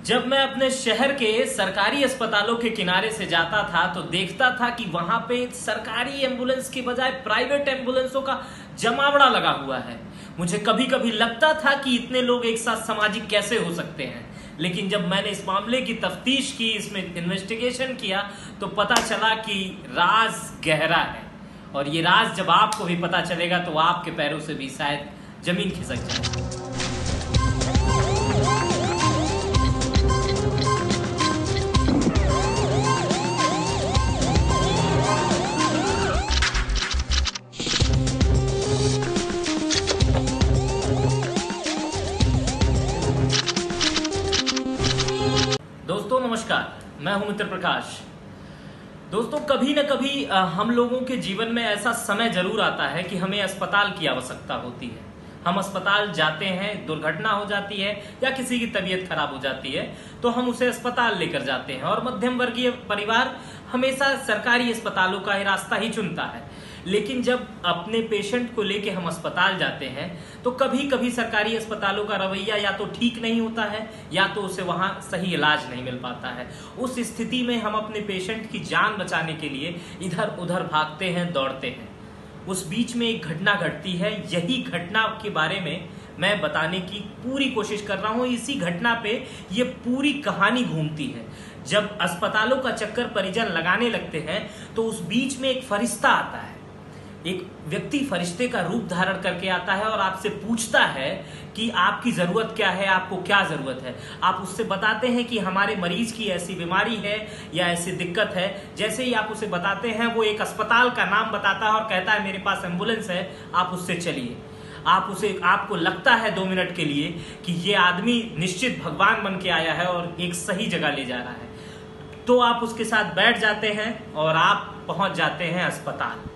जब मैं अपने शहर के सरकारी अस्पतालों के किनारे से जाता था तो देखता था कि वहां पे सरकारी एम्बुलेंस की बजाय प्राइवेट एम्बुलेंसों का जमावड़ा लगा हुआ है। मुझे कभी कभी लगता था कि इतने लोग एक साथ सामाजिक कैसे हो सकते हैं, लेकिन जब मैंने इस मामले की तफ्तीश की, इसमें इन्वेस्टिगेशन किया, तो पता चला कि राज गहरा है। और ये राज जब आपको भी पता चलेगा तो आपके पैरों से भी शायद जमीन खिसक जाए। दोस्तों नमस्कार, मैं हूं मित्र प्रकाश। दोस्तों कभी न कभी हम लोगों के जीवन में ऐसा समय जरूर आता है कि हमें अस्पताल की आवश्यकता होती है। हम अस्पताल जाते हैं, दुर्घटना हो जाती है या किसी की तबीयत खराब हो जाती है तो हम उसे अस्पताल लेकर जाते हैं। और मध्यम वर्गीय परिवार हमेशा सरकारी अस्पतालों का ही रास्ता ही चुनता है। लेकिन जब अपने पेशेंट को लेके हम अस्पताल जाते हैं तो कभी कभी सरकारी अस्पतालों का रवैया या तो ठीक नहीं होता है या तो उसे वहां सही इलाज नहीं मिल पाता है। उस स्थिति में हम अपने पेशेंट की जान बचाने के लिए इधर उधर भागते हैं, दौड़ते हैं। उस बीच में एक घटना घटती है। यही घटना के बारे में मैं बताने की पूरी कोशिश कर रहा हूं। इसी घटना पे ये पूरी कहानी घूमती है। जब अस्पतालों का चक्कर परिजन लगाने लगते हैं तो उस बीच में एक फरिश्ता आता है। एक व्यक्ति फरिश्ते का रूप धारण करके आता है और आपसे पूछता है कि आपकी जरूरत क्या है, आपको क्या जरूरत है। आप उससे बताते हैं कि हमारे मरीज की ऐसी बीमारी है या ऐसी दिक्कत है। जैसे ही आप उसे बताते हैं वो एक अस्पताल का नाम बताता है और कहता है मेरे पास एम्बुलेंस है, आप उससे चलिए। आपको लगता है 2 मिनट के लिए कि ये आदमी निश्चित भगवान बन के आया है और एक सही जगह ले जा रहा है। तो आप उसके साथ बैठ जाते हैं और आप पहुंच जाते हैं अस्पताल।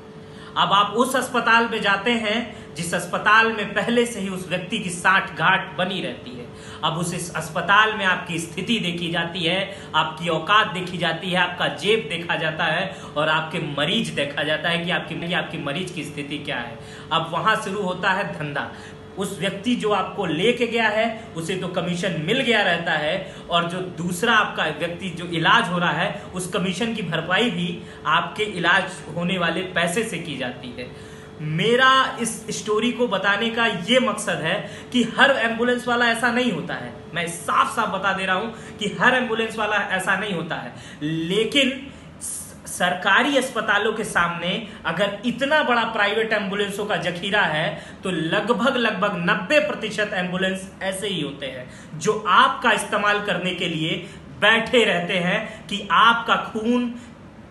अब आप उस अस्पताल में जाते हैं जिस अस्पताल में पहले से ही उस व्यक्ति की साठ गांठ बनी रहती है। अब उस अस्पताल में आपकी स्थिति देखी जाती है, आपकी औकात देखी जाती है, आपका जेब देखा जाता है और आपके मरीज देखा जाता है कि आपकी मरीज की स्थिति क्या है। अब वहां शुरू होता है धंधा। उस व्यक्ति जो आपको लेके गया है उसे तो कमीशन मिल गया रहता है और जो दूसरा आपका व्यक्ति जो इलाज हो रहा है उस कमीशन की भरपाई भी आपके इलाज होने वाले पैसे से की जाती है। मेरा इस स्टोरी को बताने का ये मकसद है कि हर एम्बुलेंस वाला ऐसा नहीं होता है। मैं साफ साफ बता दे रहा हूं कि हर एम्बुलेंस वाला ऐसा नहीं होता है। लेकिन सरकारी अस्पतालों के सामने अगर इतना बड़ा प्राइवेट एम्बुलेंसों का जखीरा है तो लगभग 90% एम्बुलेंस ऐसे ही होते हैं जो आपका इस्तेमाल करने के लिए बैठे रहते हैं कि आपका खून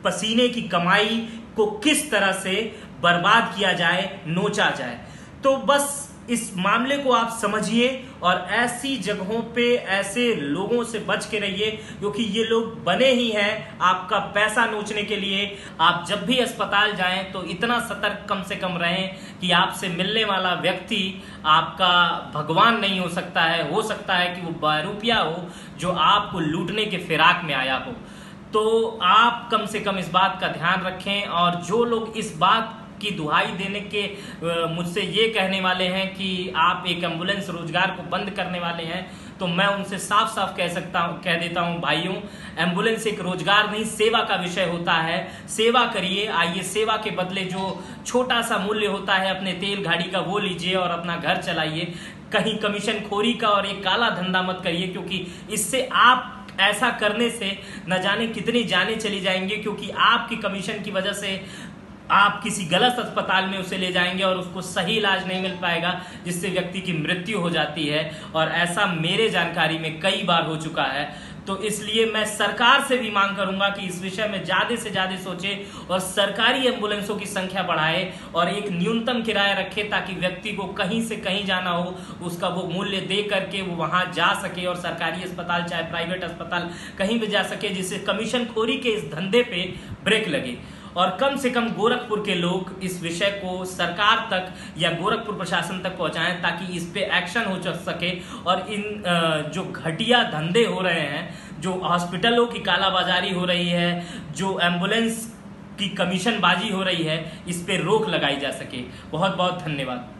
पसीने की कमाई को किस तरह से बर्बाद किया जाए, नोचा जाए। तो बस इस मामले को आप समझिए और ऐसी जगहों पे ऐसे लोगों से बच के रहिए क्योंकि ये लोग बने ही हैं आपका पैसा नोचने के लिए। आप जब भी अस्पताल जाएं तो इतना सतर्क कम से कम रहें कि आपसे मिलने वाला व्यक्ति आपका भगवान नहीं हो सकता है। हो सकता है कि वो बहरूपिया हो जो आपको लूटने के फिराक में आया हो। तो आप कम से कम इस बात का ध्यान रखें। और जो लोग इस बात की दुहाई देने के मुझसे ये कहने वाले हैं कि आप एक एम्बुलेंस रोजगार को बंद करने वाले हैं, तो मैं उनसे साफ साफ कह देता हूं भाइयों, एम्बुलेंस एक रोजगार नहीं सेवा का विषय होता है। सेवा करिए, आइए सेवा के बदले जो छोटा सा मूल्य होता है अपने तेल गाड़ी का वो लीजिए और अपना घर चलाइए। कहीं कमीशन खोरी का और एक काला धंधा मत करिए क्योंकि इससे आप ऐसा करने से न जाने कितनी जानें चली जाएंगी क्योंकि आपकी कमीशन की वजह से आप किसी गलत अस्पताल में उसे ले जाएंगे और उसको सही इलाज नहीं मिल पाएगा जिससे व्यक्ति की मृत्यु हो जाती है। और ऐसा मेरे जानकारी में कई बार हो चुका है। तो इसलिए मैं सरकार से भी मांग करूंगा कि इस विषय में ज्यादा से ज्यादा सोचे और सरकारी एम्बुलेंसों की संख्या बढ़ाए और एक न्यूनतम किराया रखे ताकि व्यक्ति को कहीं से कहीं जाना हो उसका वो मूल्य दे करके वो वहां जा सके और सरकारी अस्पताल चाहे प्राइवेट अस्पताल कहीं भी जा सके, जिससे कमीशन खोरी के इस धंधे पे ब्रेक लगे। और कम से कम गोरखपुर के लोग इस विषय को सरकार तक या गोरखपुर प्रशासन तक पहुंचाएं ताकि इस पे एक्शन हो सके और इन जो घटिया धंधे हो रहे हैं, जो हॉस्पिटलों की कालाबाजारी हो रही है, जो एम्बुलेंस की कमीशन बाजी हो रही है, इस पे रोक लगाई जा सके। बहुत बहुत धन्यवाद।